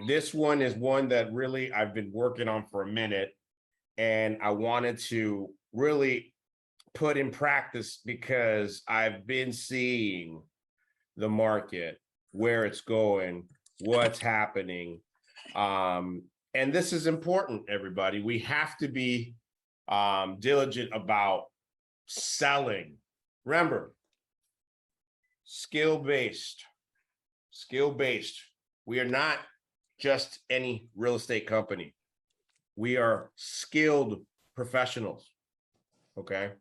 This one is one that really I've been working on for a minute, and I wanted to really put in practice because I've been seeing the market, where it's going, what's happening. And this is important, everybody. We have to be diligent about selling. Remember, skill-based. We are not just any real estate company. We are skilled professionals, okay?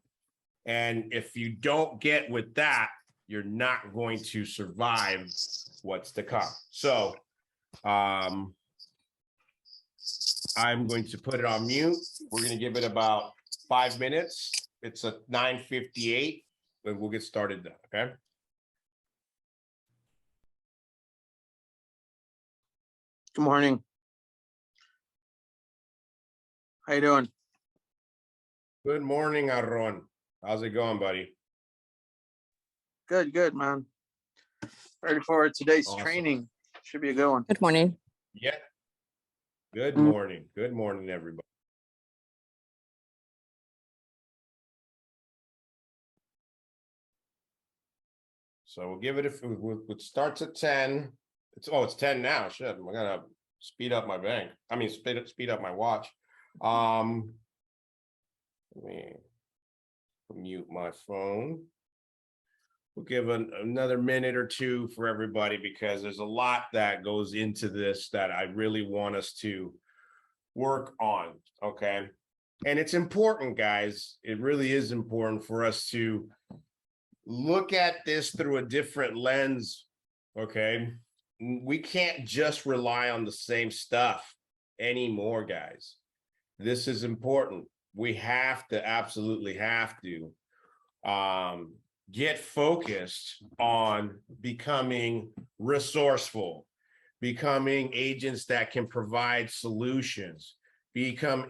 And if you don't get with that, you're not going to survive what's to come. So I'm going to put it on mute. We're going to give it about 5 minutes. It's a 9:58, and we'll get started then, okay? Good morning. How you doing? Good morning, Aaron. How's it going, buddy? Good, man. Ready for today's Awesome. training. Should be a good one. Good morning. Yeah. Good morning. Good morning, everybody. So we'll give it it starts at 10. It's 10 now. Shit, I'm gonna speed up my bank. I mean, speed up my watch. Let me mute my phone. We'll give another minute or two for everybody because there's a lot that goes into this that I really want us to work on, okay? And it's important, guys. It really is important for us to look at this through a different lens, okay? We can't just rely on the same stuff anymore, guys. This is important. We have to, absolutely have to, get focused on becoming resourceful, becoming agents that can provide solutions, become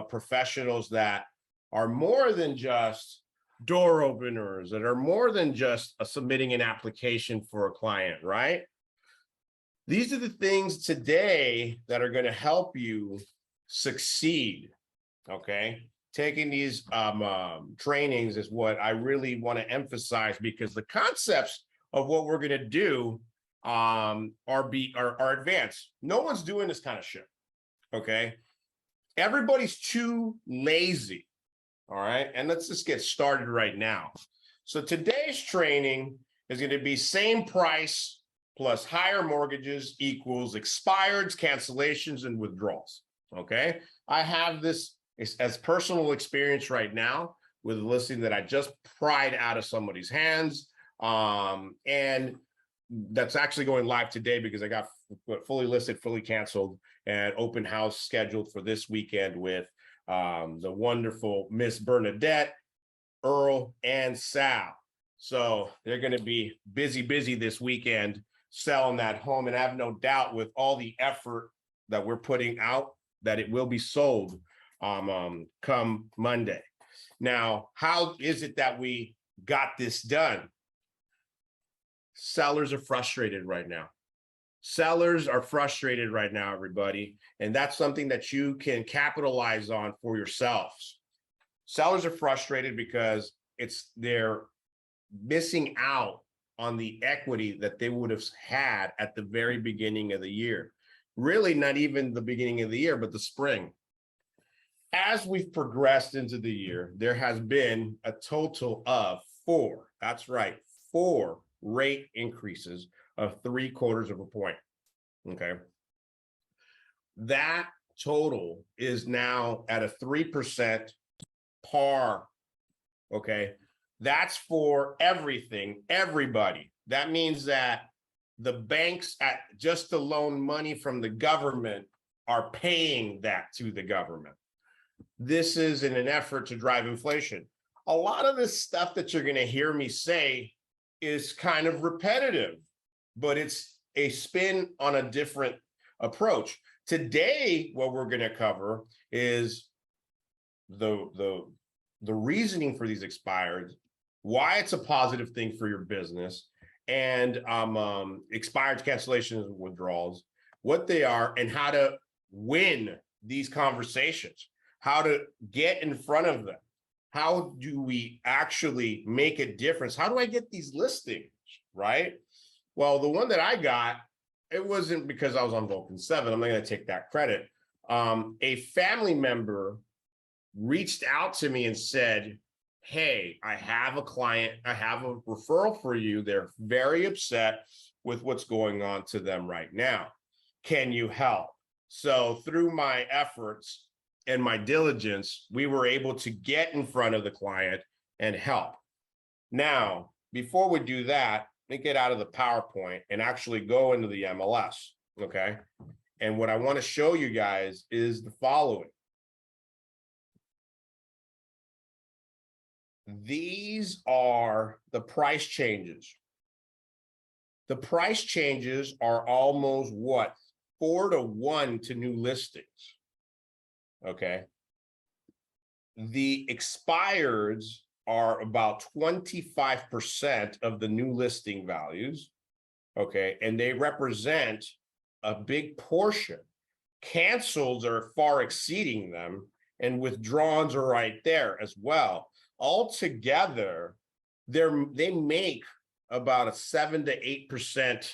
professionals that are more than just door openers, that are more than just submitting an application for a client, right? These are the things today that are going to help you succeed, okay? Taking these trainings is what I really want to emphasize because the concepts of what we're going to do are advanced. No one's doing this kind of shit, okay? Everybody's too lazy, all right? And let's just get started right now. So today's training is going to be same price plus higher mortgages equals expireds, cancellations, and withdrawals, okay? I have this as personal experience right now with a listing that I just pried out of somebody's hands. And that's actually going live today because I got fully listed, fully canceled, and open house scheduled for this weekend with the wonderful Miss Bernadette, Earl, and Sal. So they're going to be busy this weekend selling that home. And I have no doubt with all the effort that we're putting out that it will be sold come Monday. Now, how is it that we got this done? Sellers are frustrated right now. Sellers are frustrated right now, everybody. And that's something that you can capitalize on for yourselves. Sellers are frustrated because they're missing out on the equity that they would have had at the very beginning of the year. Really, not even the beginning of the year, but the spring. As we've progressed into the year, there has been a total of 4, that's right, 4 rate increases of 3/4 of a point, okay? That total is now at a 3% par, okay? That's for everything, everybody. That means that the banks at just the loan money from the government are paying that to the government. This is in an effort to drive inflation. A lot of this stuff that you're going to hear me say is kind of repetitive, but it's a spin on a different approach. Today, what we're going to cover is the reasoning for these expired, why it's a positive thing for your business, and expired cancellations and withdrawals, what they are, and how to win these conversations, how to get in front of them. How do we actually make a difference? How do I get these listings, right? Well, the one that I got, it wasn't because I was on Vulcan 7. I'm not going to take that credit. A family member reached out to me and said, hey, I have a client, I have a referral for you. They're very upset with what's going on to them right now. Can you help? So through my efforts and my diligence, we were able to get in front of the client and help. Now, before we do that, let me get out of the PowerPoint and actually go into the MLS, okay? And what I want to show you guys is the following. These are the price changes. The price changes are almost what? 4-to-1 to new listings. Okay. The expireds are about 25% of the new listing values. Okay. And they represent a big portion. Cancels are far exceeding them, and withdrawals are right there as well. Altogether, they make about a 7 to 8%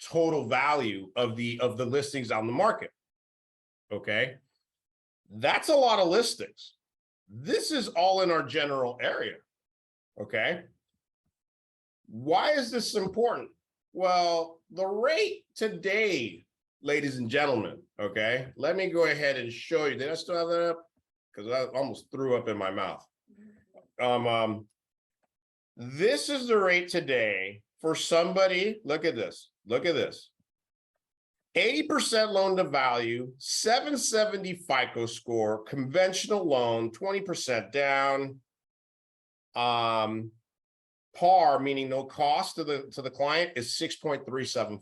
total value of the listings on the market. Okay, that's a lot of listings. This is all in our general area. Okay, why is this important? Well, the rate today, ladies and gentlemen, okay, let me go ahead and show you. Did I still have that up? Because I almost threw up in my mouth. This is the rate today for somebody. Look at this. Look at this. 80% loan to value, 770 FICO score, conventional loan, 20% down. Par, meaning no cost to the client, is 6.375.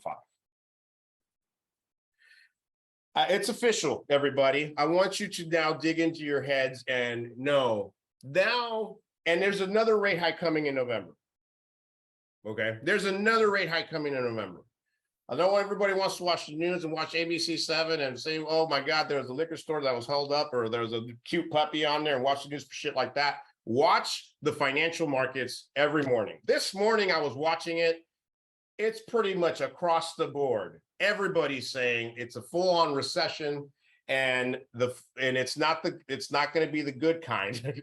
It's official, everybody. I want you to now dig into your heads and know now, and there's another rate hike coming in November. Okay, there's another rate hike coming in November. I know everybody wants to watch the news and watch ABC 7 and say, oh my God, there's a liquor store that was held up, or there's a cute puppy on there, and watch the news for shit like that. Watch the financial markets every morning. This morning I was watching it. It's pretty much across the board. Everybody's saying it's a full-on recession, and it's not going to be the good kind.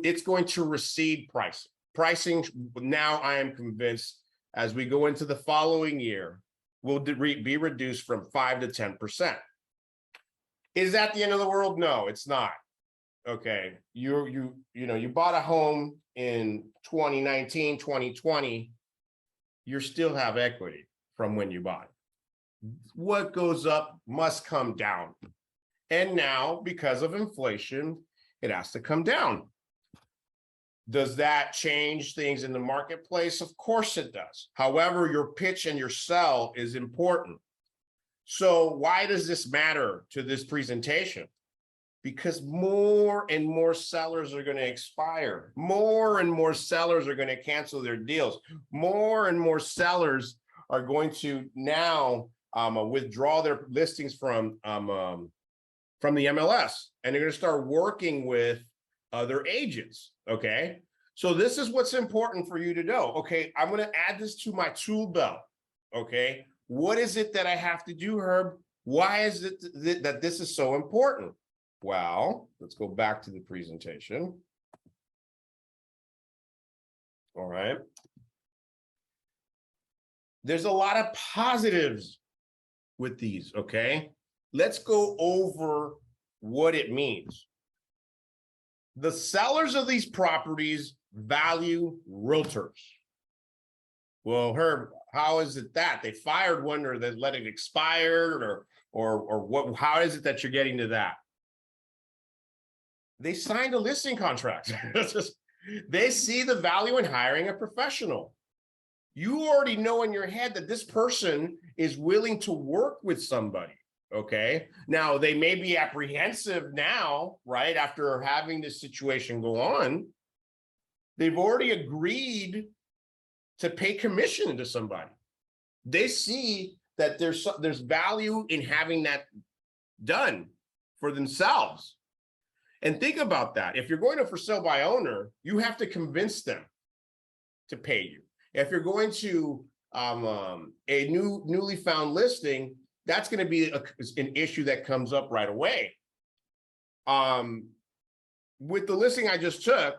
It's going to recede pricing. Pricing now, I am convinced, as we go into the following year, will be reduced from 5 to 10%. Is that the end of the world? No, it's not. Okay, you bought a home in 2019, 2020, you still have equity from when you bought it. What goes up must come down. And now, because of inflation, it has to come down. Does that change things in the marketplace? Of course it does. However, your pitch and your sell is important. So why does this matter to this presentation? Because more and more sellers are going to expire. More and more sellers are going to cancel their deals. More and more sellers are going to now withdraw their listings from the MLS, and they're going to start working with other agents. Okay, so this is what's important for you to know. Okay, I'm going to add this to my tool belt. Okay, what is it that I have to do, Herb? Why is it that this is so important? Well, let's go back to the presentation. All right. There's a lot of positives with these, okay? Let's go over what it means. The sellers of these properties value realtors. Well, Herb, how is it that they fired one, or they let it expire, or what? How is it that you're getting to that? They signed a listing contract. They see the value in hiring a professional. You already know in your head that this person is willing to work with somebody. Okay. Now they may be apprehensive now, right? After having this situation go on, They've already agreed to pay commission to somebody. They see that there's value in having that done for themselves. And think about that. If you're going to for sale by owner, you have to convince them to pay you. If you're going to a newly found listing, that's going to be an issue that comes up right away. With the listing I just took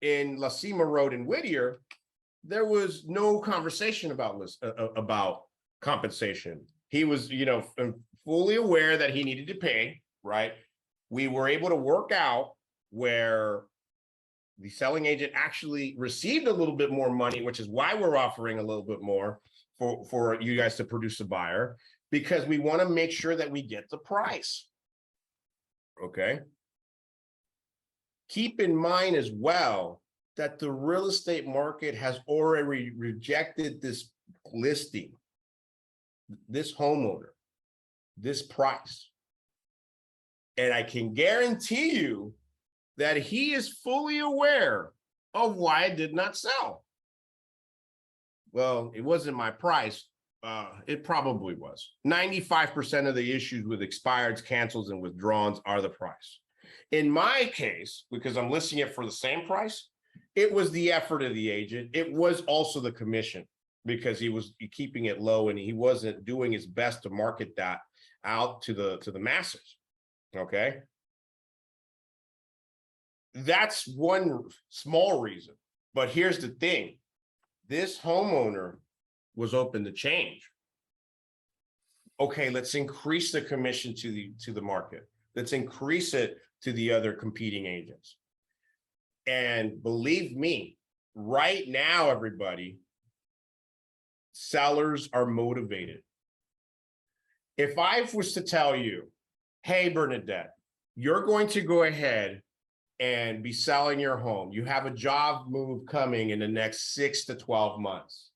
in La Cima Road in Whittier, there was no conversation about compensation. He was, fully aware that he needed to pay, right? We were able to work out where the selling agent actually received a little bit more money, which is why we're offering a little bit more for you guys to produce a buyer, because we want to make sure that we get the price. Okay. Keep in mind as well that the real estate market has already rejected this listing, this homeowner, this price. And I can guarantee you that he is fully aware of why it did not sell. Well, it wasn't my price. It probably was. 95% of the issues with expireds, cancels, and withdrawals are the price. In my case, because I'm listing it for the same price, it was the effort of the agent. It was also the commission, because he was keeping it low and he wasn't doing his best to market that out to the masses. Okay. That's one small reason. But here's the thing. This homeowner was open to change. Okay, let's increase the commission to the market. Let's increase it to the other competing agents. And believe me, right now, everybody, sellers are motivated. If I was to tell you, hey, Bernadette, you're going to go ahead and be selling your home. You have a job move coming in the next 6 to 12 months.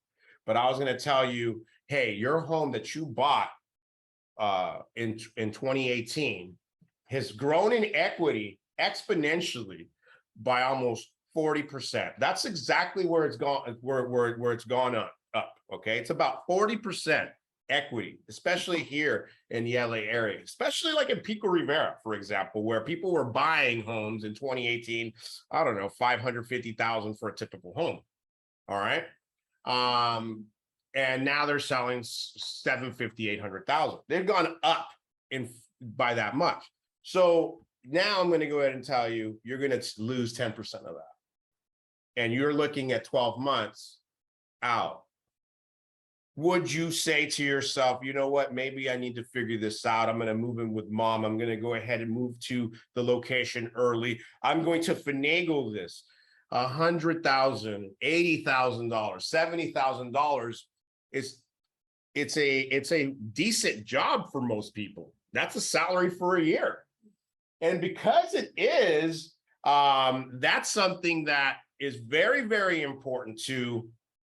But I was going to tell you, hey, your home that you bought in 2018 has grown in equity exponentially by almost 40%. That's exactly where it's gone, where it's gone up. Okay, it's about 40% equity, especially here in the LA area, especially like in Pico Rivera, for example, where people were buying homes in 2018, I don't know, 550,000 for a typical home. All right. And now they're selling 750, 800,000. They've gone up by that much. So now I'm going to go ahead and tell you, you're going to lose 10% of that. And you're looking at 12 months out. Would you say to yourself, you know what, maybe I need to figure this out. I'm going to move in with mom. I'm going to go ahead and move to the location early. I'm going to finagle this. $100,000, $80,000, $70,000 it's a decent job for most people. That's a salary for a year. And because it is, that's something that is very, very important to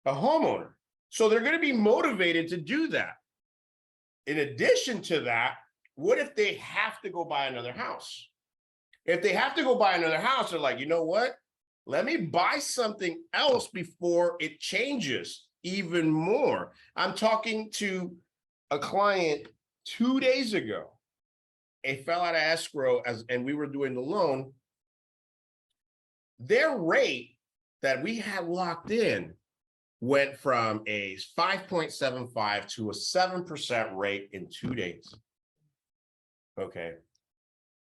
a homeowner. So they're going to be motivated to do that. In addition to that, what if they have to go buy another house? If they have to go buy another house, they're like, you know what? Let me buy something else before it changes even more. I'm talking to a client 2 days ago. It fell out of escrow and we were doing the loan. Their rate that we had locked in went from a 5.75 to a 7% rate in 2 days. Okay.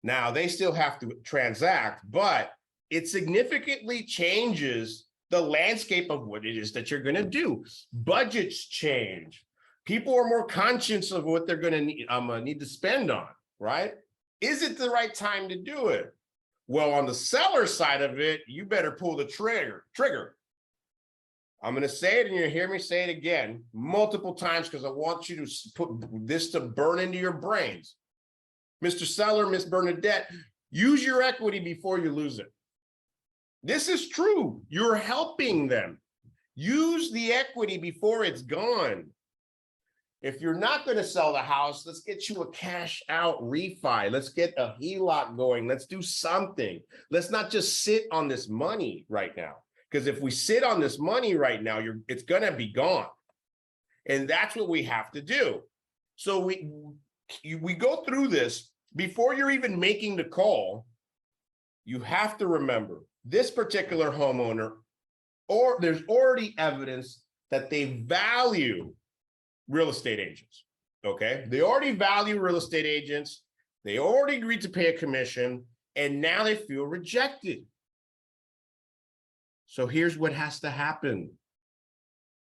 Now they still have to transact, but it significantly changes the landscape of what it is that you're going to do. Budgets change. People are more conscious of what they're going to need to spend on, right? Is it the right time to do it? Well, on the seller side of it, you better pull the trigger. I'm going to say it and you'll hear me say it again multiple times because I want you to put this to burn into your brains. Mr. Seller, Miss Bernadette, use your equity before you lose it. This is true. You're helping them. Use the equity before it's gone. If you're not going to sell the house, let's get you a cash out refi. Let's get a HELOC going. Let's do something. Let's not just sit on this money right now. Because if we sit on this money right now, it's going to be gone. And that's what we have to do. So we go through this before you're even making the call. You have to remember this particular homeowner, or there's already evidence that they value real estate agents. Okay. They already value real estate agents. They already agreed to pay a commission, and now they feel rejected. So here's what has to happen.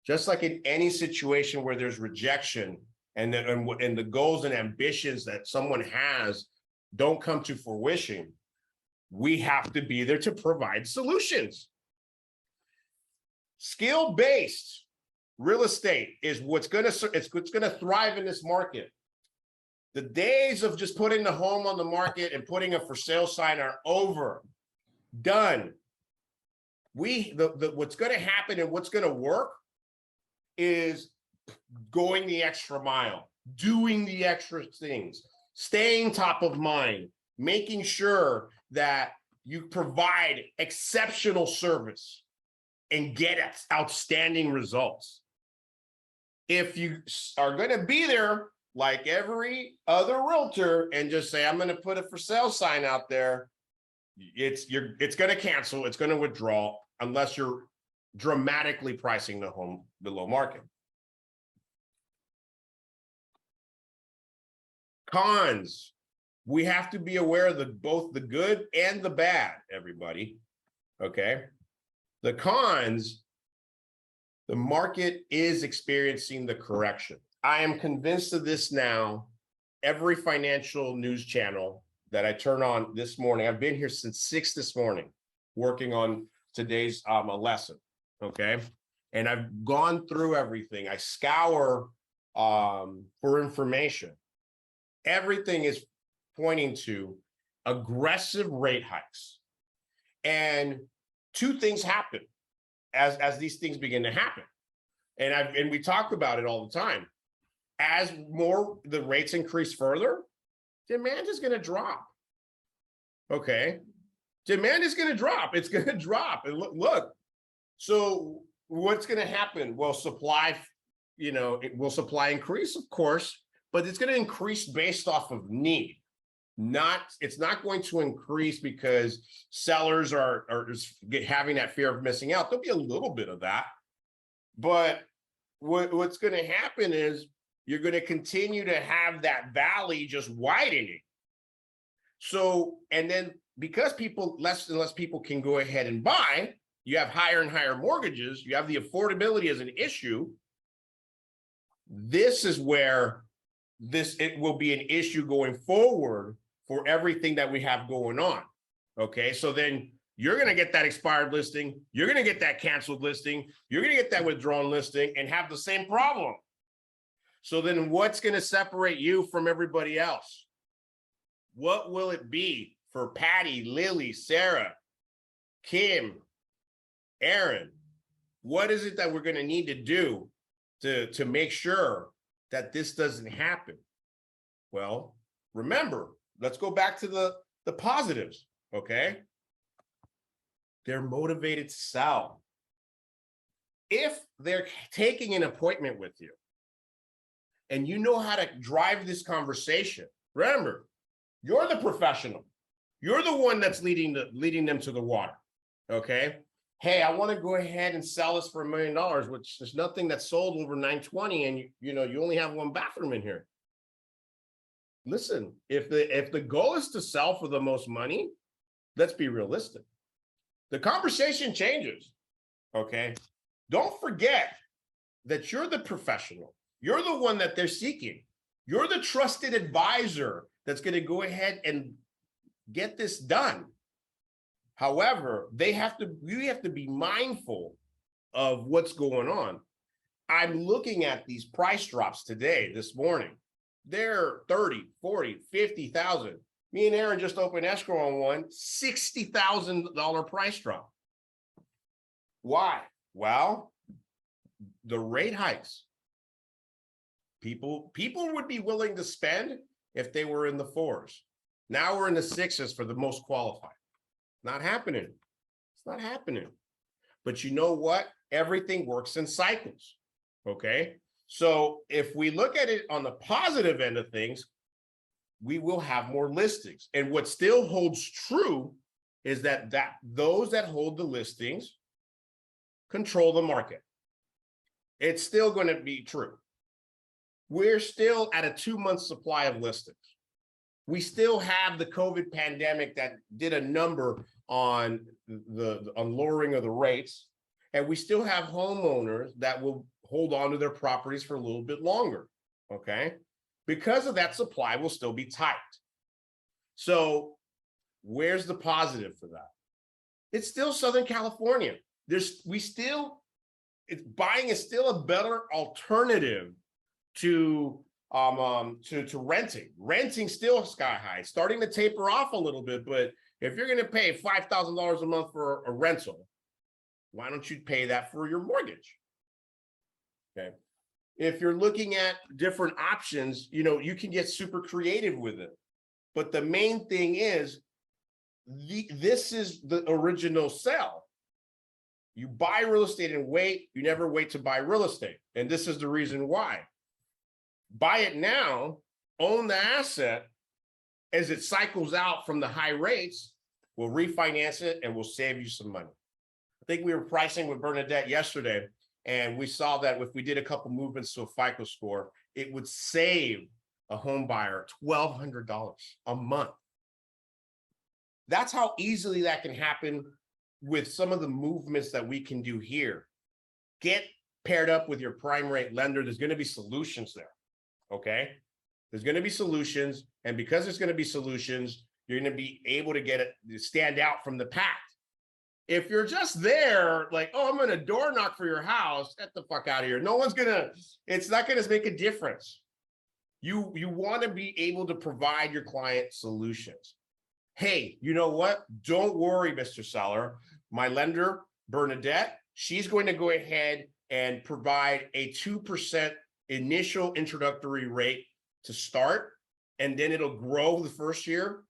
Just like in any situation where there's rejection and the goals and ambitions that someone has don't come to fruition, we have to be there to provide solutions. Skill-based real estate is what's going to thrive in this market. The days of just putting the home on the market and putting a for sale sign are over. Done. What's going to happen and what's going to work is going the extra mile, doing the extra things, staying top of mind, making sure that you provide exceptional service and get outstanding results. If you are going to be there like every other realtor and just say, I'm going to put a for sale sign out there, it's going to cancel, it's going to withdraw unless you're dramatically pricing the home below market. Cons, we have to be aware of both the good and the bad, everybody. Okay. The cons, the market is experiencing the correction. I am convinced of this now. Every financial news channel that I turn on this morning, I've been here since 6 this morning, working on today's lesson. Okay. And I've gone through everything. I scour for information. Everything is pointing to aggressive rate hikes. And two things happen as these things begin to happen. And we talk about it all the time. As the rates increase further, demand is going to drop. Okay. Demand is going to drop. It's going to drop. And look. So what's going to happen? Well, supply, will supply increase? Of course, but it's going to increase based off of need. It's not going to increase because sellers are having that fear of missing out. There'll be a little bit of that. But what's going to happen is you're going to continue to have that valley just widening. So, and then because less and less people can go ahead and buy, you have higher and higher mortgages, you have the affordability as an issue. This is where it will be an issue going forward for everything that we have going on. Okay, so then you're going to get that expired listing, you're going to get that canceled listing, you're going to get that withdrawn listing and have the same problem. So then what's going to separate you from everybody else? What will it be for Patty, Lily, Sarah, Kim, Aaron? What is it that we're going to need to do to make sure that this doesn't happen? Well, remember, let's go back to the positives, okay? They're motivated to sell. If they're taking an appointment with you and you know how to drive this conversation, remember, you're the professional. You're the one that's leading them to the water, okay? Hey, I want to go ahead and sell this for $1 million, which there's nothing that's sold over 920, and you only have one bathroom in here. Listen, if the goal is to sell for the most money, let's be realistic. The conversation changes, okay? Don't forget that you're the professional. You're the one that they're seeking. You're the trusted advisor that's going to go ahead and get this done. However, you have to be mindful of what's going on. I'm looking at these price drops this morning. They're 30, 40, 50,000. Me and Aaron just opened escrow on one, $60,000 price drop. Why? Well, the rate hikes. People would be willing to spend if they were in the 4s. Now we're in the 6s for the most qualified. Not happening. It's not happening. But you know what? Everything works in cycles. Okay. So if we look at it on the positive end of things, we will have more listings. And what still holds true is that those that hold the listings control the market. It's still going to be true. We're still at a 2-month supply of listings. We still have the COVID pandemic that did a number on the lowering of the rates. And we still have homeowners that will hold on to their properties for a little bit longer. Okay. Because of that, supply will still be tight. So where's the positive for that? It's still Southern California. Buying is still a better alternative to renting. Renting still sky high, starting to taper off a little bit. But if you're going to pay $5,000 a month for a rental, why don't you pay that for your mortgage? Okay. If you're looking at different options, you can get super creative with it. But the main thing is, this is the original sell. You buy real estate and wait. You never wait to buy real estate. And this is the reason why. Buy it now, own the asset. As it cycles out from the high rates, we'll refinance it and we'll save you some money. I think we were pricing with Bernadette yesterday, and we saw that if we did a couple movements to a FICO score, it would save a home buyer $1,200 a month. That's how easily that can happen with some of the movements that we can do here. Get paired up with your prime rate lender. There's going to be solutions there. Okay. There's going to be solutions. And because there's going to be solutions, you're going to be able to get it to stand out from the pack. If you're just there, like, oh, I'm going to door knock for your house, get the fuck out of here. It's not going to make a difference. You want to be able to provide your client solutions. Hey, you know what? Don't worry, Mr. Seller. My lender, Bernadette, she's going to go ahead and provide a 2% initial introductory rate to start, and then it'll grow the first year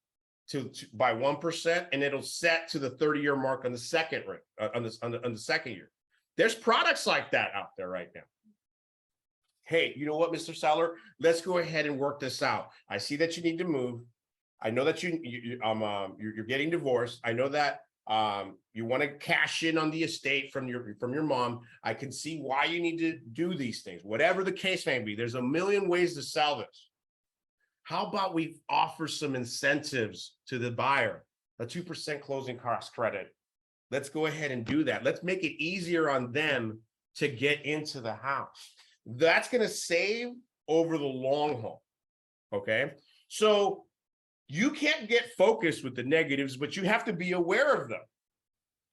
by 1%, and it'll set to the 30-year mark on the second rate, on the second year. There's products like that out there right now. Hey, you know what, Mr. Seller? Let's go ahead and work this out. I see that you need to move. I know that you're getting divorced. I know that you want to cash in on the estate from your mom. I can see why you need to do these things. Whatever the case may be, there's a million ways to sell this. How about we offer some incentives to the buyer, a 2% closing cost credit? Let's go ahead and do that. Let's make it easier on them to get into the house. That's going to save over the long haul. Okay. So you can't get focused with the negatives, but you have to be aware of them.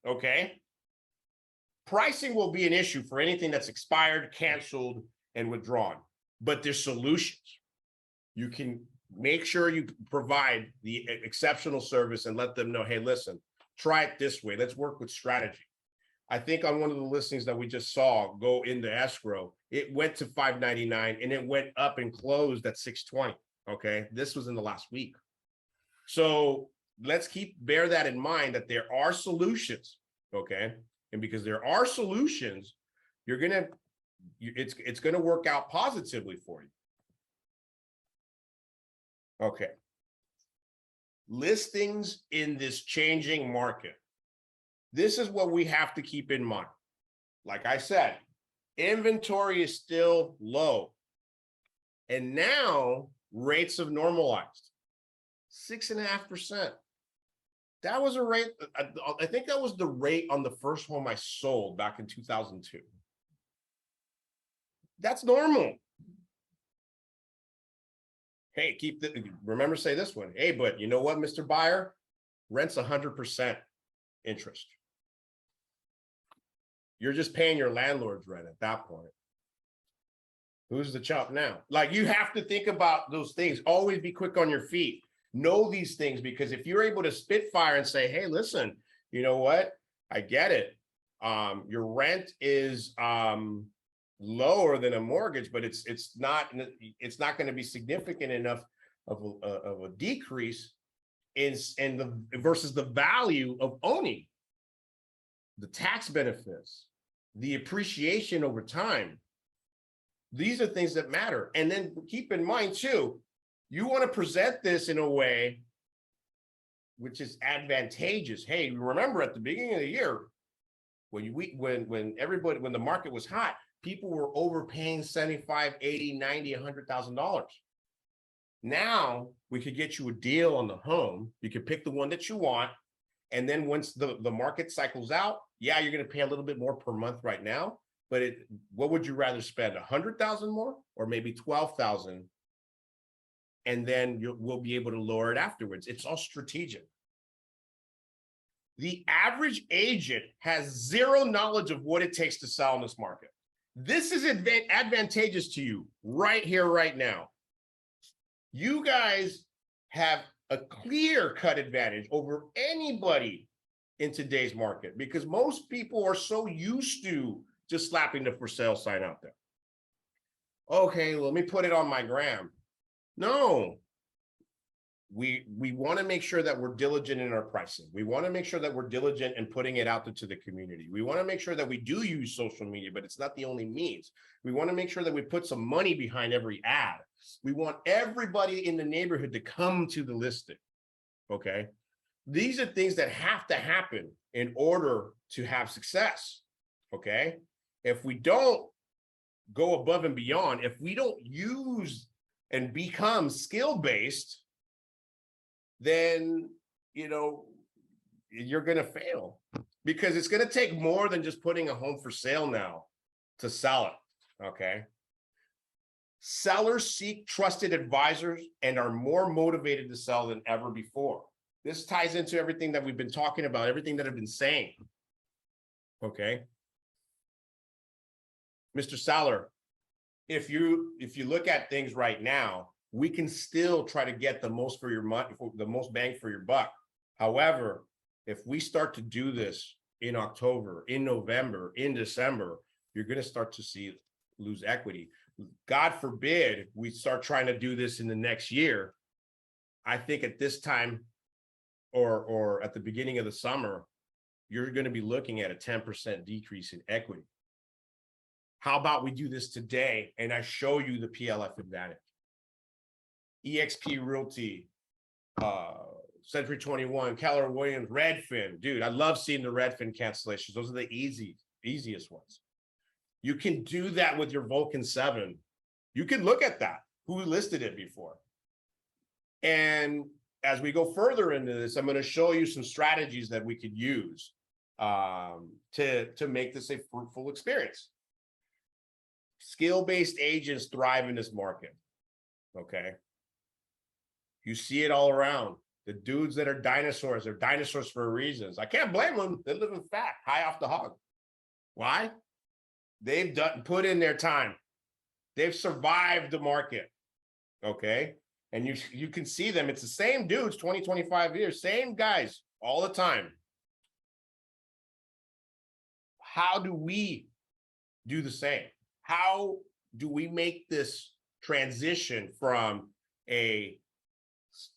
Okay. Pricing will be an issue for anything that's expired, canceled, and withdrawn, but there's solutions. You can make sure you provide the exceptional service and let them know, hey, listen, try it this way. Let's work with strategy. I think on one of the listings that we just saw go into escrow, it went to $599 and it went up and closed at $620. Okay. This was in the last week. So let's bear that in mind, that there are solutions. Okay. And because there are solutions, it's going to work out positively for you. Okay. Listings in this changing market. This is what we have to keep in mind. Like I said, inventory is still low. And now rates have normalized. 6.5%. That was a rate. I think that was the rate on the first home I sold back in 2002. That's normal. Hey, remember, say this one. Hey, but you know what, Mr. Buyer? Rent's 100% interest. You're just paying your landlord's rent at that point. Who's the chump now? Like, you have to think about those things. Always be quick on your feet. Know these things, because if you're able to spitfire and say, hey, listen, you know what? I get it. Your rent is lower than a mortgage, but it's not going to be significant enough of a decrease versus the value of owning. the tax benefits, the appreciation over time. These are things that matter. And then keep in mind too, you want to present this in a way which is advantageous. Hey, remember at the beginning of the year, when the market was hot, people were overpaying 75, 80, 90, $100,000. Now we could get you a deal on the home. You can pick the one that you want. And then once the market cycles out, yeah, you're going to pay a little bit more per month right now. But what would you rather spend? 100,000 more or maybe 12,000? And then we'll be able to lower it afterwards. It's all strategic. The average agent has zero knowledge of what it takes to sell in this market. This is advantageous to you right here, right now. You guys have a clear-cut advantage over anybody in today's market because most people are so used to just slapping the for sale sign out there. Okay, let me put it on my gram. No, we want to make sure that we're diligent in our pricing. We want to make sure that we're diligent in putting it out to the community. We want to make sure that we do use social media, but it's not the only means. We want to make sure that we put some money behind every ad. We want everybody in the neighborhood to come to the listing, okay? These are things that have to happen in order to have success, okay? If we don't go above and beyond, if we don't use and become skill-based, then, you know, you're going to fail because it's going to take more than just putting a home for sale now to sell it, okay? Sellers seek trusted advisors and are more motivated to sell than ever before. This ties into everything that we've been talking about, everything that I've been saying, okay? Mr. Seller, if you look at things right now, we can still try to get the most for your money, the most bang for your buck. However, if we start to do this in October, in November, in December, you're going to start to lose equity. God forbid we start trying to do this in the next year. I think at this time or at the beginning of the summer, you're going to be looking at a 10% decrease in equity. How about we do this today and I show you the PLF advantage? EXP Realty, Century 21, Keller Williams, Redfin. Dude, I love seeing the Redfin cancellations. Those are the easiest ones. You can do that with your Vulcan 7. You can look at that, who listed it before. And as we go further into this, I'm going to show you some strategies that we could use to make this a fruitful experience. Skill-based agents thrive in this market, okay? You see it all around. The dudes that are dinosaurs for a reason. I can't blame them. They're living fat, high off the hog. Why? They've put in their time. They've survived the market, okay? And you can see them. It's the same dudes, 20, 25 years, same guys all the time. How do we do the same? How do we make this transition from a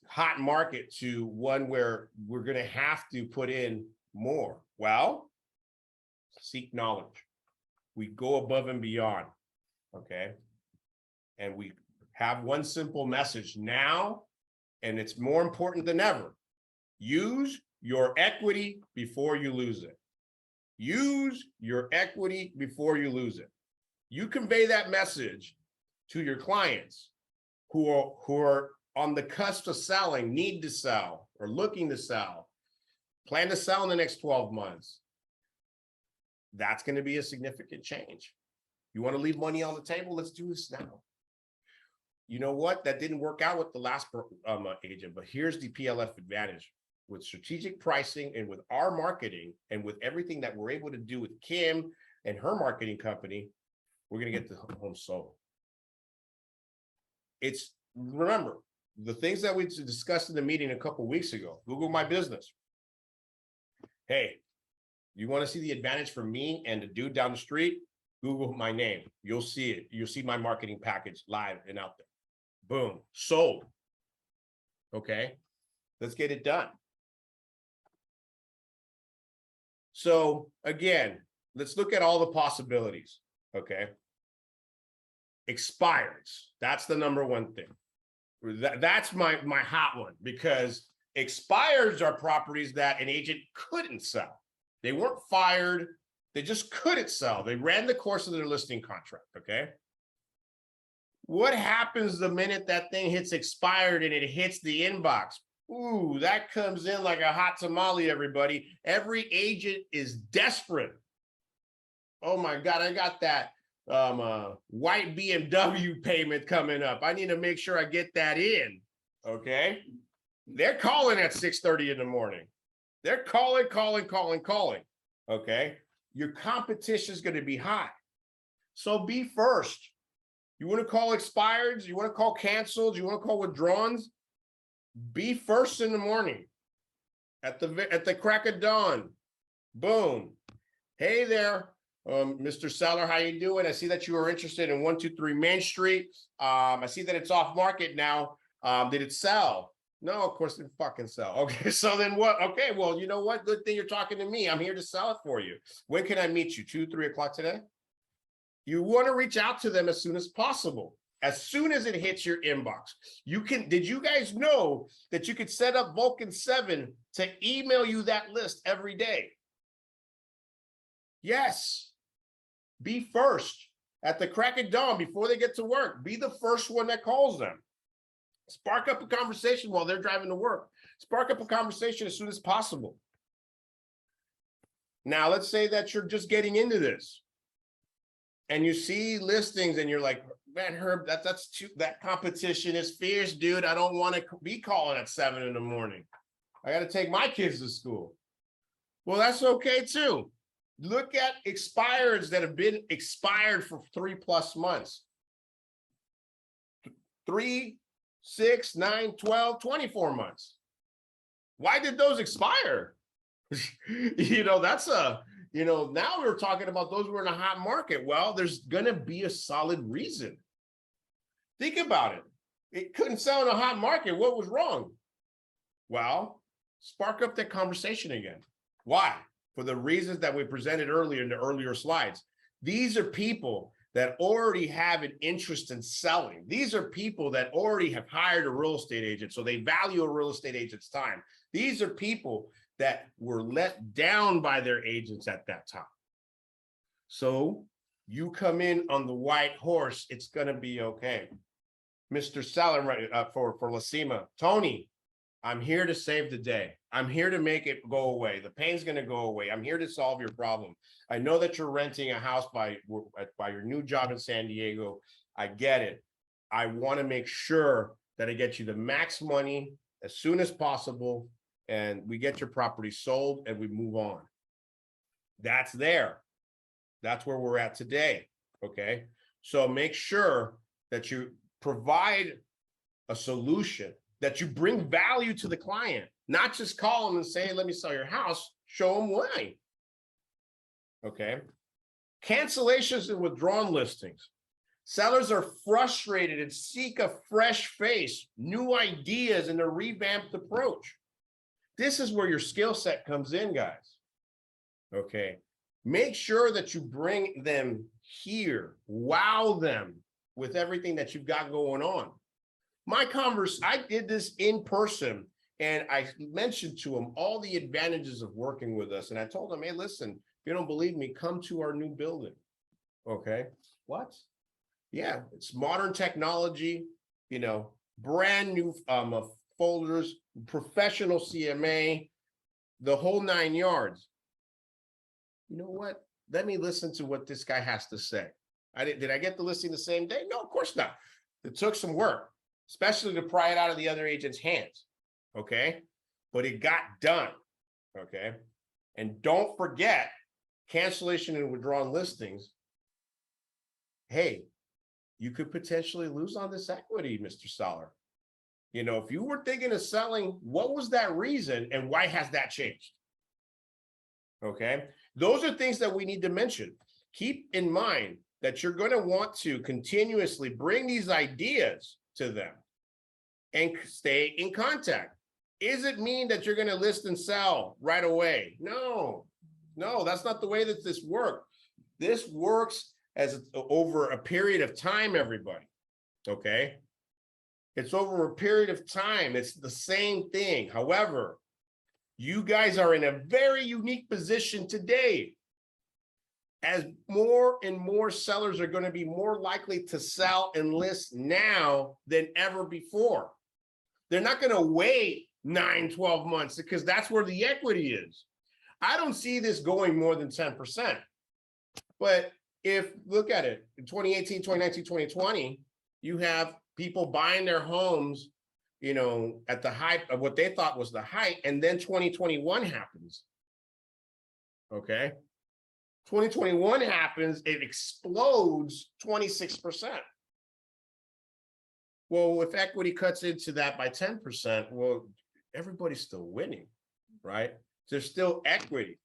hot market to one where we're going to have to put in more? Well, seek knowledge. We go above and beyond, okay? And we have one simple message now, and it's more important than ever. Use your equity before you lose it. Use your equity before you lose it. You convey that message to your clients who are on the cusp of selling, need to sell, or looking to sell, plan to sell in the next 12 months. That's going to be a significant change. You want to leave money on the table? Let's do this now. You know what? That didn't work out with the last agent, but here's the PLF advantage. With strategic pricing and with our marketing and with everything that we're able to do with Kim and her marketing company, we're going to get the home sold. Remember, the things that we discussed in the meeting a couple of weeks ago, Google My Business. Hey, you want to see the advantage for me and the dude down the street? Google my name. You'll see it. You'll see my marketing package live and out there. Boom, sold. Okay, let's get it done. So again, let's look at all the possibilities, okay? Expireds, that's the number one thing. That's my hot one, because expireds are properties that an agent couldn't sell. They weren't fired, they just couldn't sell. They ran the course of their listing contract, okay? What happens the minute that thing hits expired and it hits the inbox? Ooh, that comes in like a hot tamale, everybody. Every agent is desperate. Oh my God, I got that white BMW payment coming up. I need to make sure I get that in, okay? They're calling at 6:30 in the morning. They're calling, okay? Your competition is going to be high. So be first. You want to call expireds? You want to call canceled? You want to call withdrawals? Be first in the morning. At the crack of dawn. Boom. Hey there, Mr. Seller, how you doing? I see that you are interested in 123 Main Street. I see that it's off market now. Did it sell? No, of course it didn't fucking sell. Okay, so then what? Okay, well, you know what? Good thing you're talking to me. I'm here to sell it for you. When can I meet you? 2, 3 o'clock today? You want to reach out to them as soon as possible. As soon as it hits your inbox. You can, did you guys know that you could set up Vulcan 7 to email you that list every day? Yes. Be first. At the crack of dawn, before they get to work, be the first one that calls them. Spark up a conversation while they're driving to work. Spark up a conversation as soon as possible. Now, let's say that you're just getting into this and you see listings and you're like, man, Herb, that's too, that competition is fierce, dude. I don't want to be calling at 7 in the morning. I got to take my kids to school. Well, that's okay too. Look at expireds that have been expired for 3+ months. 3, 6, 9, 12, 24 months. Why did those expire? That's a, now we're talking about those who are in a hot market. Well, there's going to be a solid reason. Think about it. It couldn't sell in a hot market. What was wrong? Well, spark up that conversation again. Why? For the reasons that we presented earlier in the earlier slides. These are people that already have an interest in selling. These are people that already have hired a real estate agent, so they value a real estate agent's time. These are people that were let down by their agents at that time. So you come in on the white horse, it's gonna be okay. Mr. Seller, for Lacima, Tony, I'm here to save the day. I'm here to make it go away. The pain's going to go away. I'm here to solve your problem. I know that you're renting a house by your new job in San Diego. I get it. I want to make sure that I get you the max money as soon as possible, and we get your property sold and we move on. That's there. That's where we're at today. Okay. So make sure that you provide a solution, that you bring value to the client, not just call them and say, let me sell your house, show them why. Okay. Cancellations and withdrawn listings. Sellers are frustrated and seek a fresh face, new ideas, and a revamped approach. This is where your skill set comes in, guys. Okay. Make sure that you bring them here, wow them with everything that you've got going on. I did this in person, and I mentioned to them all the advantages of working with us. And I told them, hey, listen, if you don't believe me, come to our new building. Okay. What? Yeah, it's modern technology, brand new folders, professional CMA, the whole 9 yards. You know what? Let me listen to what this guy has to say. Did I get the listing the same day? No, of course not. It took some work, especially to pry it out of the other agent's hands. Okay. But it got done. Okay. And don't forget, cancellation and withdrawn listings. Hey, you could potentially lose on this equity, Mr. Seller. If you were thinking of selling, what was that reason and why has that changed? Okay. Those are things that we need to mention. Keep in mind that you're going to want to continuously bring these ideas to them and stay in contact. Does it mean that you're going to list and sell right away? No. No, that's not the way that this works. This works as over a period of time, everybody. Okay. It's over a period of time. It's the same thing. However, you guys are in a very unique position today. As more and more sellers are going to be more likely to sell and list now than ever before. They're not going to wait 9-12 months because that's where the equity is. I don't see this going more than 10%. But if, look at it, in 2018, 2019, 2020, you have people buying their homes, you know, at the height of what they thought was the height, and then 2021 happens. Okay. 2021 happens, it explodes 26%. Well, if equity cuts into that by 10%, well, everybody's still winning, right? There's still equity.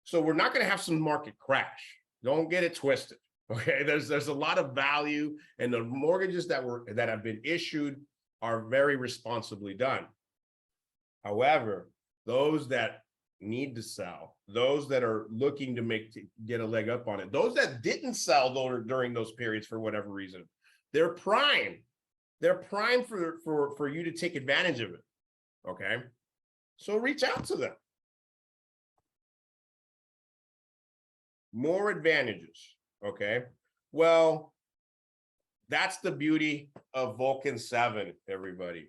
So we're not going to have some market crash. Don't get it twisted. Okay, there's a lot of value, and the mortgages that have been issued are very responsibly done. However, those that need to sell, those that are looking to get a leg up on it, those that didn't sell during those periods for whatever reason, they're prime. They're prime for you to take advantage of it. Okay, so reach out to them. More advantages. Okay, well, that's the beauty of Vulcan 7, everybody.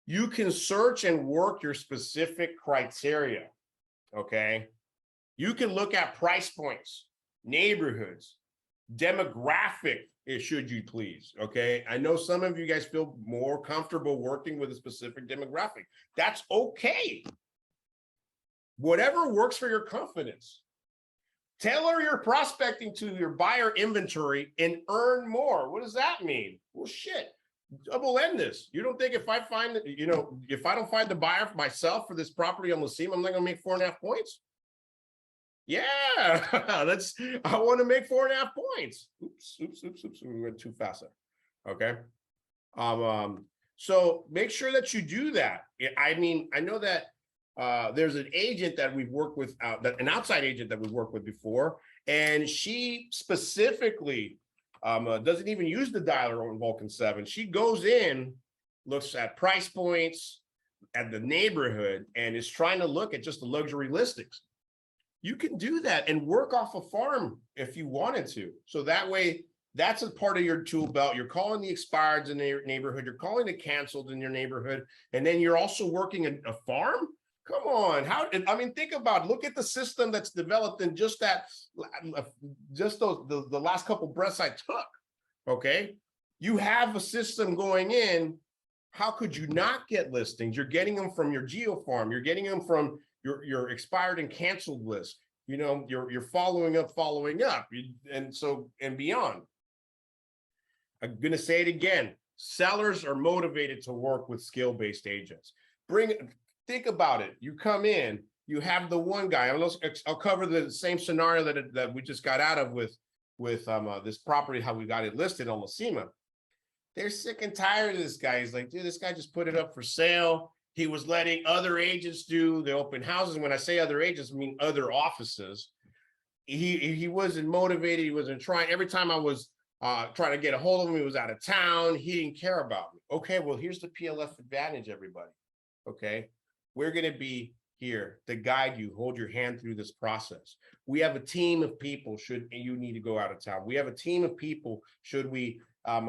You can search and work your specific criteria. Okay, you can look at price points, neighborhoods, demographic, should you please. Okay, I know some of you guys feel more comfortable working with a specific demographic. That's okay. Whatever works for your confidence. Tailor your prospecting to your buyer inventory and earn more. What does that mean? Well, shit, double end this. You don't think if I find that, you know, if I don't find the buyer for myself for this property on Lacima, I'm not going to make 4.5 points? Yeah, I want to make 4.5 points. Oops. We went too fast there. Okay. So make sure that you do that. I mean, I know that there's an agent that we've worked with, an outside agent that we've worked with before, and she specifically doesn't even use the dialer on Vulcan 7. She goes in, looks at price points, at the neighborhood, and is trying to look at just the luxury listings. You can do that and work off a farm if you wanted to. So that way, that's a part of your tool belt. You're calling the expireds in your neighborhood, you're calling the canceled in your neighborhood, and then you're also working a farm. Come on, I mean, think about it. Look at the system that's developed in just that, the last couple breaths I took. Okay, you have a system going in. How could you not get listings? You're getting them from your geo farm. You're getting them from your expired and canceled list. You know, you're following up, and beyond. I'm gonna say it again. Sellers are motivated to work with skill-based agents. Think about it. You come in, you have the one guy. I'll cover the same scenario that we just got out of with this property, how we got it listed on Lacima. They're sick and tired of this guy. He's like, dude, this guy just put it up for sale. He was letting other agents do the open houses. When I say other agents, I mean other offices. He wasn't motivated. He wasn't trying. Every time I was trying to get a hold of him, he was out of town. He didn't care about me. Okay, well, here's the PLF advantage, everybody. Okay, we're going to be here to guide you, hold your hand through this process. We have a team of people should you need to go out of town. We have a team of people should we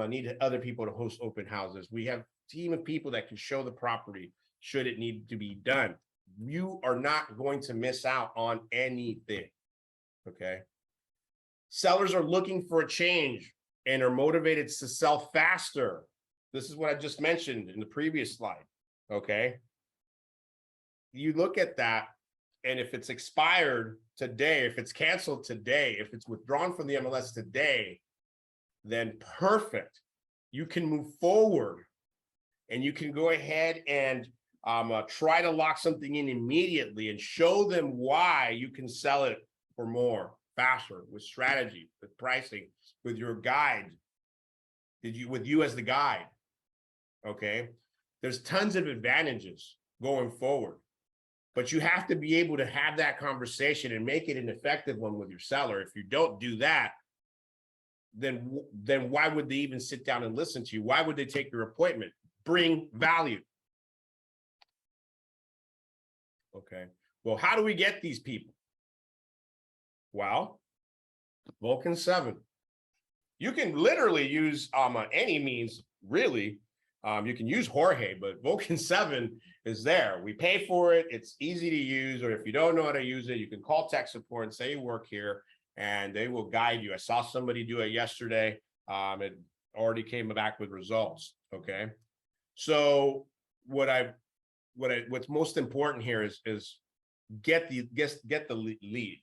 need other people to host open houses. We have a team of people that can show the property should it need to be done. You are not going to miss out on anything. Okay. Sellers are looking for a change and are motivated to sell faster. This is what I just mentioned in the previous slide. Okay. You look at that, and if it's expired today, if it's canceled today, if it's withdrawn from the MLS today, then perfect. You can move forward and you can go ahead and try to lock something in immediately and show them why you can sell it for more, faster, with strategy, with pricing, with your guide, with you as the guide. Okay, there's tons of advantages going forward. But you have to be able to have that conversation and make it an effective one with your seller. If you don't do that, then why would they even sit down and listen to you? Why would they take your appointment? Bring value. Okay. Well, how do we get these people? Well, Vulcan 7. You can literally use any means, really. You can use Jorge, but Vulcan 7 is there. We pay for it. It's easy to use, or if you don't know how to use it, you can call tech support and say you work here, and they will guide you. I saw somebody do it yesterday. It already came back with results. Okay. So what's most important here is get the lead,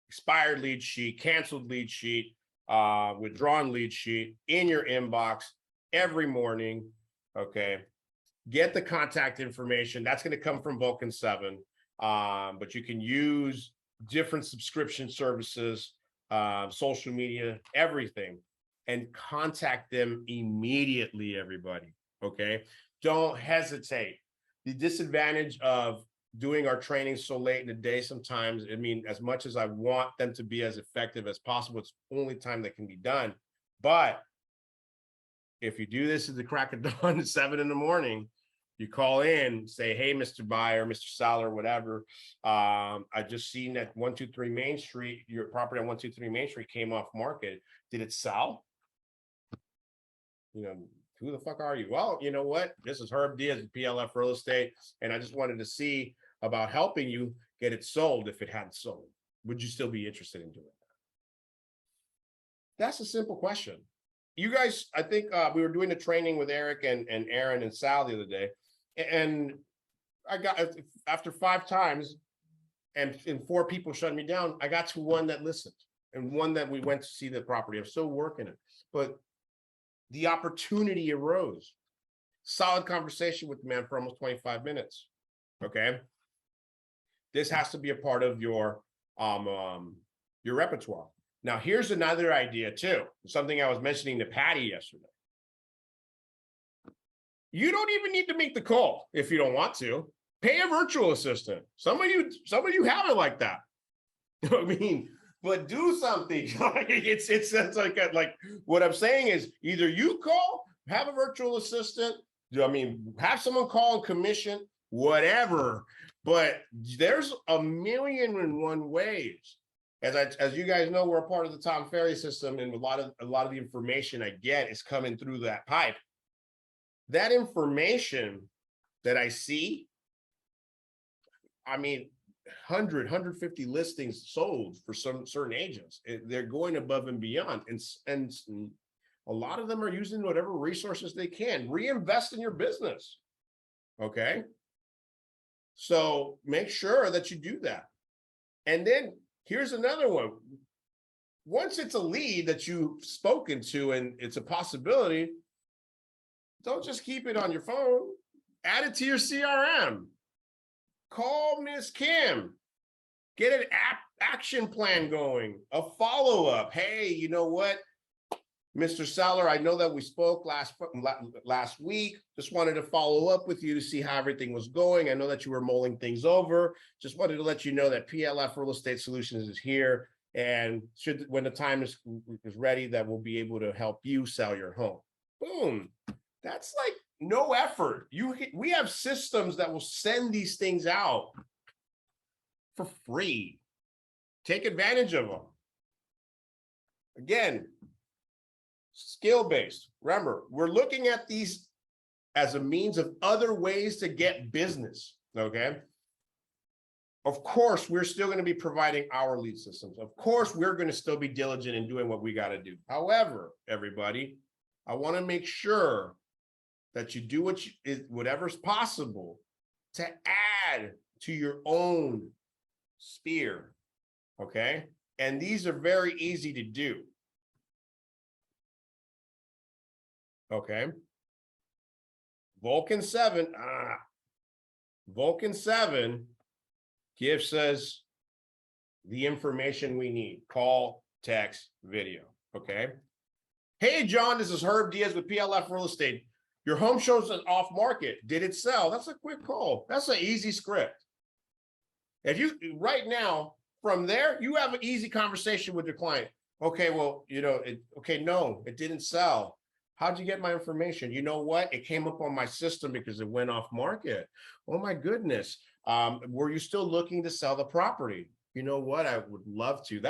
expired lead sheet, canceled lead sheet, withdrawn lead sheet in your inbox every morning. Okay. Get the contact information. That's going to come from Vulcan 7. But you can use different subscription services, social media, everything, and contact them immediately, everybody. Okay. Don't hesitate. The disadvantage of doing our training so late in the day sometimes, I mean, as much as I want them to be as effective as possible, it's the only time that can be done. But if you do this at the crack of dawn at 7 in the morning, you call in, say, hey, Mr. Buyer, Mr. Seller, whatever. I just seen that 123 Main Street, your property on 123 Main Street came off market. Did it sell? You know, who the fuck are you? Well, you know what? This is Herb Diaz with PLF Real Estate, and I just wanted to see about helping you get it sold if it hadn't sold. Would you still be interested in doing that? That's a simple question. You guys, I think we were doing the training with Eric and Aaron and Sal the other day, and I got, after 5 times and 4 people shut me down, I got to one that listened and one that we went to see the property. I'm still working it, but the opportunity arose. Solid conversation with the man for almost 25 minutes. Okay. This has to be a part of your repertoire. Now, here's another idea too. Something I was mentioning to Patty yesterday. You don't even need to make the call if you don't want to. Pay a virtual assistant. Some of you have it like that. You know what I mean? But do something. it's like what I'm saying is either you call, have a virtual assistant. I mean, have someone call and commission, whatever. But there's a million and one ways. As you guys know, we're a part of the Tom Ferry system, and a lot of the information I get is coming through that pipe. That information that I see, I mean, 150 listings sold for some certain agents. They're going above and beyond, and a lot of them are using whatever resources they can. Reinvest in your business. Okay, so make sure that you do that. And then here's another one. Once it's a lead that you've spoken to and it's a possibility, don't just keep it on your phone. Add it to your CRM. Call Miss Kim. Get an action plan going, a follow-up. Hey, you know what, Mr. Seller, I know that we spoke last week. Just wanted to follow up with you to see how everything was going. I know that you were mulling things over. Just wanted to let you know that PLF Real Estate Solutions is here, and when the time is ready, that we'll be able to help you sell your home. Boom. That's like no effort. We have systems that will send these things out for free. Take advantage of them. Again, skill-based. Remember, we're looking at these as a means of other ways to get business, okay? Of course, we're still going to be providing our lead systems. Of course, we're going to still be diligent in doing what we got to do. However, everybody, I want to make sure that you do whatever's possible to add to your own sphere, okay? And these are very easy to do. Okay. Vulcan 7 gives us the information we need. Call, text, video. Okay. Hey, John, this is Herb Diaz with PLF Real Estate. Your home shows an off market. Did it sell? That's a quick call. That's an easy script. If you right now, from there, you have an easy conversation with your client. Okay, well, okay, no, it didn't sell. How'd you get my information? You know what? It came up on my system because it went off market. Oh my goodness. Were you still looking to sell the property? You know what? I would love to.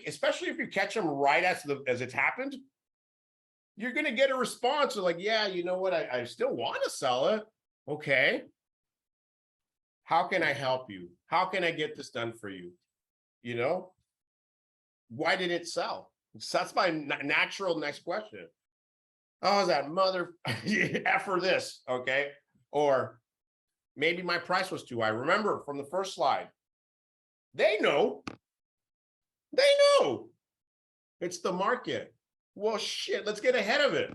Especially if you catch them right as it's happened, you're going to get a response of like, yeah, you know what? I still want to sell it. Okay. How can I help you? How can I get this done for you? Why did it sell? So that's my natural next question. Oh, that mother for this. Okay. Or maybe my price was too high. Remember from the first slide, they know. It's the market. Well, shit, let's get ahead of it.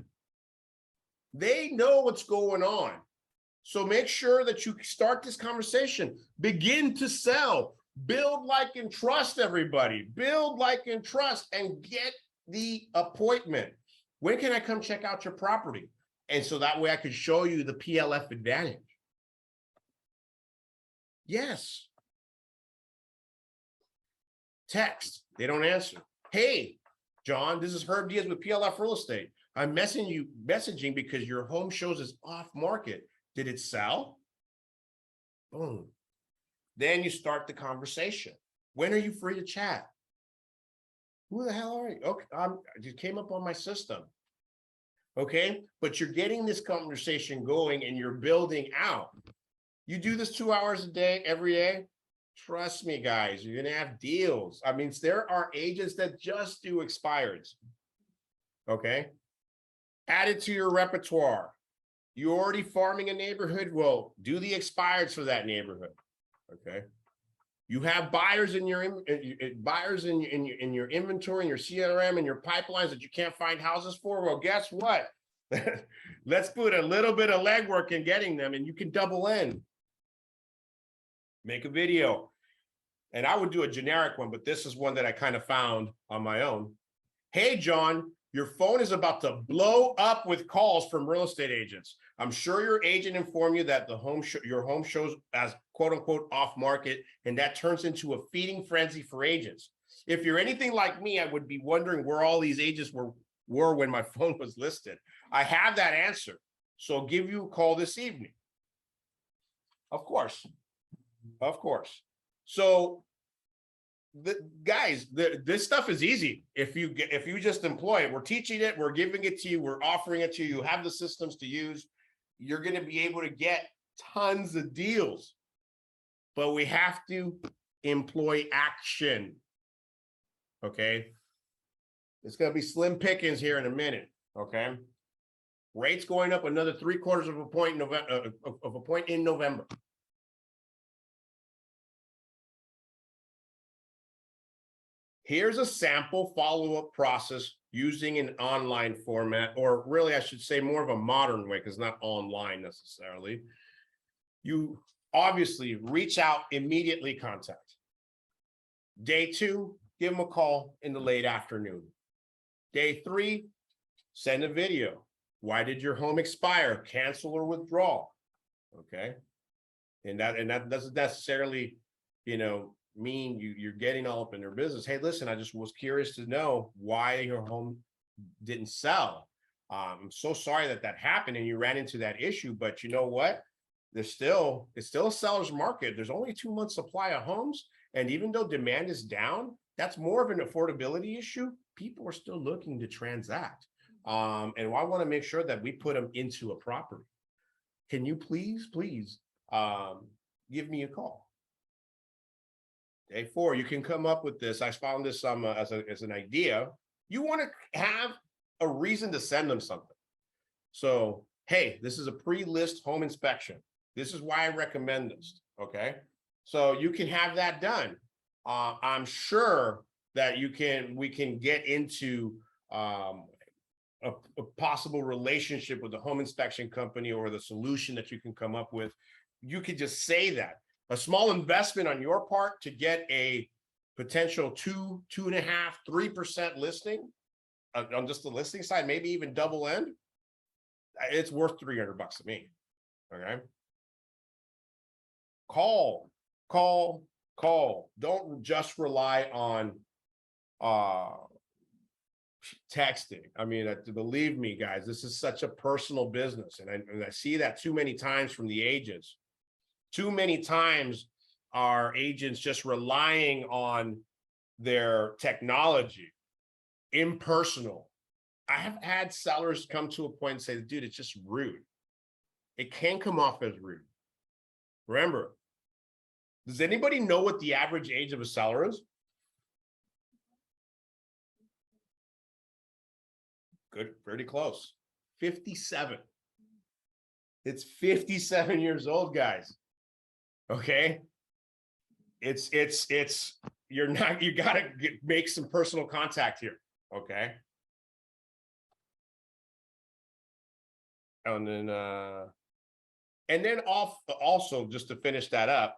They know what's going on. So make sure that you start this conversation. Begin to sell. Build, like, and trust, everybody. Build, like, and trust, and get the appointment. When can I come check out your property? And so that way I could show you the PLF advantage. Yes. Text. They don't answer. Hey, John, this is Herb Diaz with PLF Real Estate. I'm messaging because your home shows is off market. Did it sell? Boom. Then you start the conversation. When are you free to chat? Who the hell are you? Okay, it came up on my system. Okay, but you're getting this conversation going and you're building out. You do this 2 hours a day, every day. Trust me, guys, you're gonna have deals. I mean, there are agents that just do expireds. Okay, add it to your repertoire. You're already farming a neighborhood. Well, do the expireds for that neighborhood. Okay. You have buyers in your inventory, in your CRM, and your pipelines that you can't find houses for. Well, guess what? Let's put a little bit of legwork in getting them, and you can double in. Make a video. And I would do a generic one, but this is one that I kind of found on my own. Hey, John, your phone is about to blow up with calls from real estate agents. I'm sure your agent informed you that your home shows as quote unquote off market, and that turns into a feeding frenzy for agents. If you're anything like me, I would be wondering where all these agents were when my phone was listed. I have that answer. So I'll give you a call this evening. Of course. So guys, this stuff is easy. If you just employ it, we're teaching it, we're giving it to you, we're offering it to you, you have the systems to use, you're going to be able to get tons of deals, but we have to employ action. Okay. It's going to be slim pickings here in a minute. Okay. Rates going up another 3/4 of a point in November. Here's a sample follow-up process using an online format, or really I should say more of a modern way, because not online necessarily. You obviously reach out, immediately contact. Day 2, give them a call in the late afternoon. Day 3, send a video. Why did your home expire? Cancel or withdraw. Okay. And that doesn't necessarily, mean you're getting all up in their business. Hey, listen, I just was curious to know why your home didn't sell. I'm so sorry that happened and you ran into that issue, but you know what? It's still a seller's market. There's only 2 months supply of homes. And even though demand is down, that's more of an affordability issue. People are still looking to transact. And I want to make sure that we put them into a property. Can you please give me a call? Day 4, you can come up with this. I found this as an idea. You want to have a reason to send them something. So, hey, this is a pre-list home inspection. This is why I recommend this. Okay. So you can have that done. I'm sure that we can get into a possible relationship with the home inspection company or the solution that you can come up with. You could just say that. A small investment on your part to get a potential 2.5%, 3% listing on just the listing side, maybe even double end. It's worth $300 to me. Okay. Call call. Don't just rely on texting. I mean, believe me, guys, this is such a personal business. And I see that too many times from the agents. Too many times are agents just relying on their technology, impersonal. I have had sellers come to a point and say, dude, it's just rude. It can come off as rude. Remember, does anybody know what the average age of a seller is? Good, pretty close. 57. It's 57 years old, guys. Okay. You gotta make some personal contact here. Okay. And then also just to finish that up,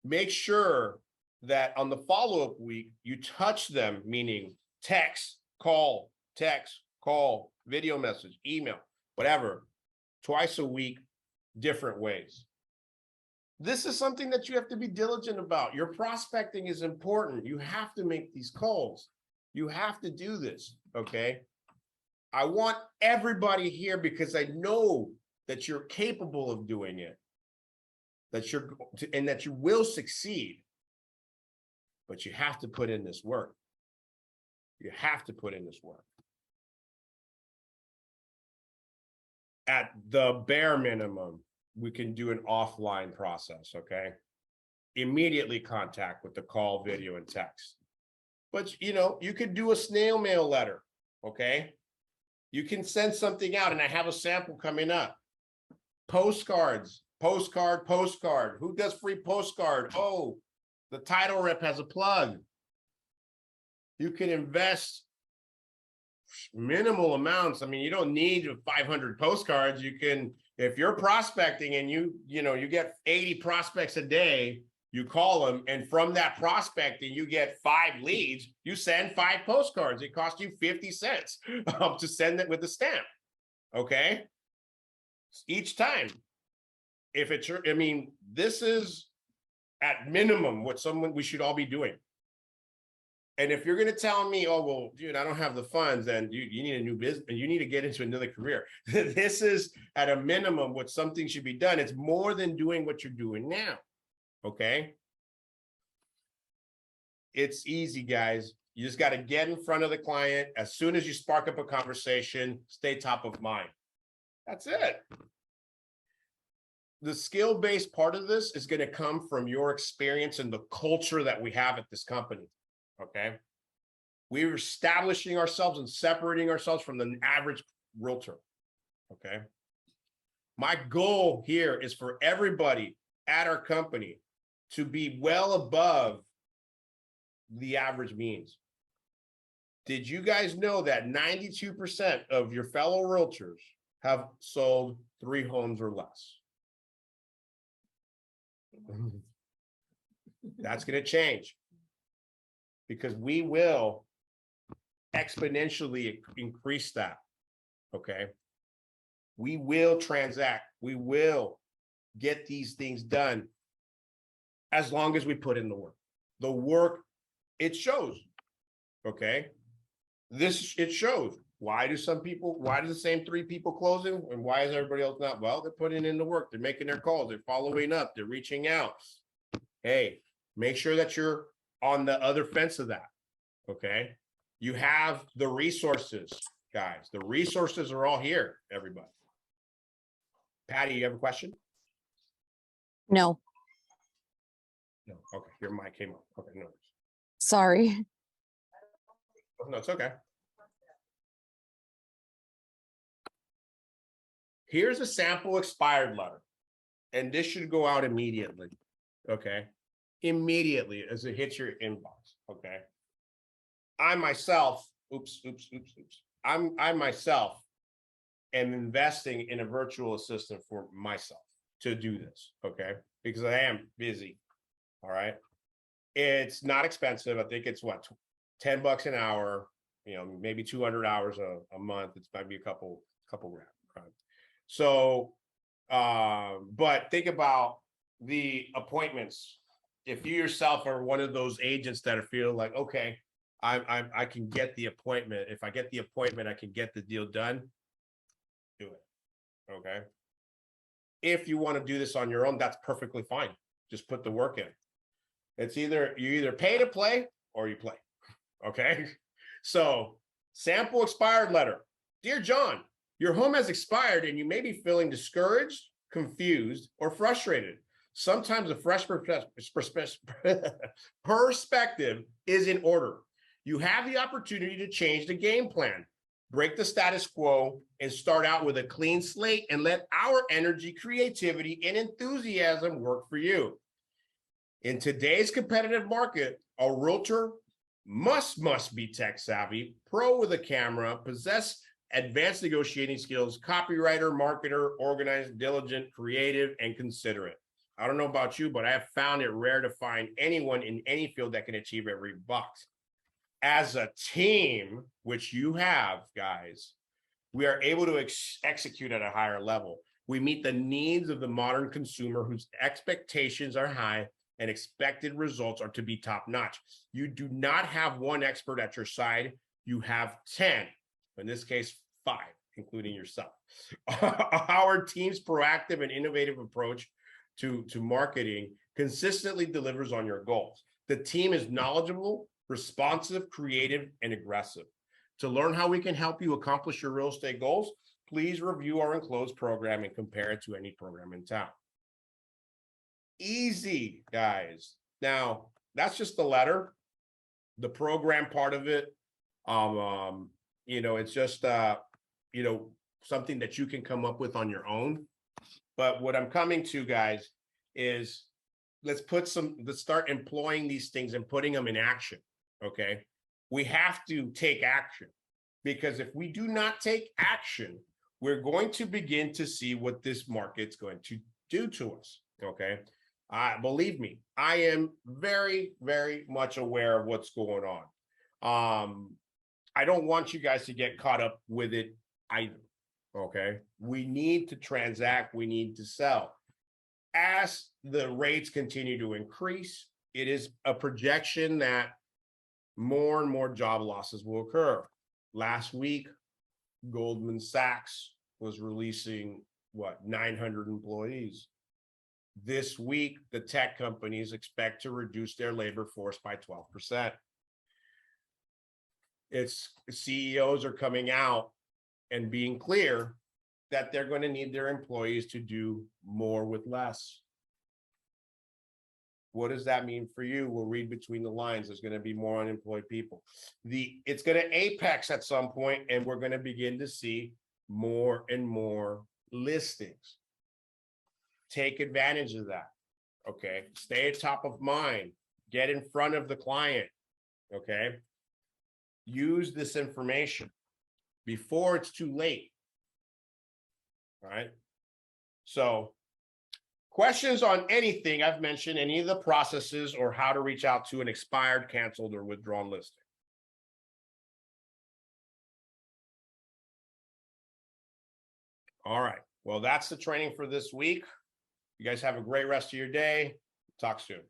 make sure that on the follow-up week, you touch them, meaning text, call, video message, email, whatever, twice a week, different ways. This is something that you have to be diligent about. Your prospecting is important. You have to make these calls. You have to do this, okay? I want everybody here because I know that you're capable of doing it, and that you will succeed, but you have to put in this work. You have to put in this work. At the bare minimum, we can do an offline process, okay? Immediately contact with the call, video, and text. But, you could do a snail mail letter, okay? You can send something out, and I have a sample coming up. Postcards, postcard. Who does free postcard? Oh, the title rep has a plug. You can invest minimal amounts. I mean, you don't need 500 postcards. You can, if you're prospecting and you get 80 prospects a day, you call them, and from that prospecting, you get 5 leads, you send 5 postcards. It costs you 50 cents to send it with the stamp. Okay. Each time. If it's your, I mean, this is at minimum what we should all be doing. And if you're going to tell me, oh, well, dude, I don't have the funds, then you need a new business and you need to get into another career. This is at a minimum what something should be done. It's more than doing what you're doing now. Okay. It's easy, guys. You just got to get in front of the client. As soon as you spark up a conversation, stay top of mind. That's it. The skill-based part of this is going to come from your experience and the culture that we have at this company. Okay. We're establishing ourselves and separating ourselves from the average realtor. Okay. My goal here is for everybody at our company to be well above the average means. Did you guys know that 92% of your fellow realtors have sold 3 homes or less? That's going to change, because we will exponentially increase that. Okay. We will transact. We will get these things done as long as we put in the work. The work, it shows. Okay. It shows. Why do the same 3 people closing, and why is everybody else not? Well, they're putting in the work. They're making their calls. They're following up. They're reaching out. Hey, make sure that you're on the other fence of that. Okay. You have the resources, guys. The resources are all here, everybody. Patty, you have a question? No, No. Okay. Your mic came up. Okay. No. sorry. No, it's okay. Here's a sample expired letter, and this should go out immediately. Okay. Immediately as it hits your inbox. Okay. I myself, I myself am investing in a virtual assistant for myself to do this. Okay. Because I am busy. All right. It's not expensive. I think it's what, $10 an hour, maybe 200 hours a month. It's might be a couple grand. Right? So, but think about the appointments if you yourself are one of those agents that feel like, okay, I can get the appointment. If I get the appointment, I can get the deal done. Do it. Okay. If you want to do this on your own, that's perfectly fine. Just put the work in. It's you either pay to play or you play. Okay. So sample expired letter. Dear John, your home has expired and you may be feeling discouraged, confused, or frustrated. Sometimes a fresh perspective is in order. You have the opportunity to change the game plan, break the status quo, and start out with a clean slate and let our energy, creativity, and enthusiasm work for you. In today's competitive market, a realtor must be tech savvy, pro with a camera, possess advanced negotiating skills, copywriter, marketer, organized, diligent, creative, and considerate. I don't know about you, but I have found it rare to find anyone in any field that can achieve every box. As a team, which you have, guys, we are able to execute at a higher level. We meet the needs of the modern consumer whose expectations are high and expected results are to be top-notch. You do not have one expert at your side. You have 10, in this case, 5, including yourself. Our team's proactive and innovative approach to marketing consistently delivers on your goals. The team is knowledgeable, responsive, creative, and aggressive. To learn how we can help you accomplish your real estate goals, please review our enclosed program and compare it to any program in town. Easy, guys. Now, that's just the letter. The program part of it, it's just, something that you can come up with on your own. But what I'm coming to, guys, is let's start employing these things and putting them in action. Okay. We have to take action, because if we do not take action, we're going to begin to see what this market's going to do to us. Okay. Believe me, I am very, very much aware of what's going on. I don't want you guys to get caught up with it either. Okay. We need to transact. We need to sell. As the rates continue to increase, it is a projection that more and more job losses will occur. Last week, Goldman Sachs was releasing 900 employees. This week, the tech companies expect to reduce their labor force by 12%. Its CEOs are coming out and being clear that they're going to need their employees to do more with less. What does that mean for you? We'll read between the lines. There's going to be more unemployed people. It's going to apex at some point, and we're going to begin to see more and more listings. Take advantage of that. Okay. Stay at top of mind. Get in front of the client. Okay. Use this information before it's too late. All right. So, questions on anything I've mentioned, any of the processes, or how to reach out to an expired, canceled, or withdrawn listing? All right. Well, that's the training for this week. You guys have a great rest of your day. Talk soon.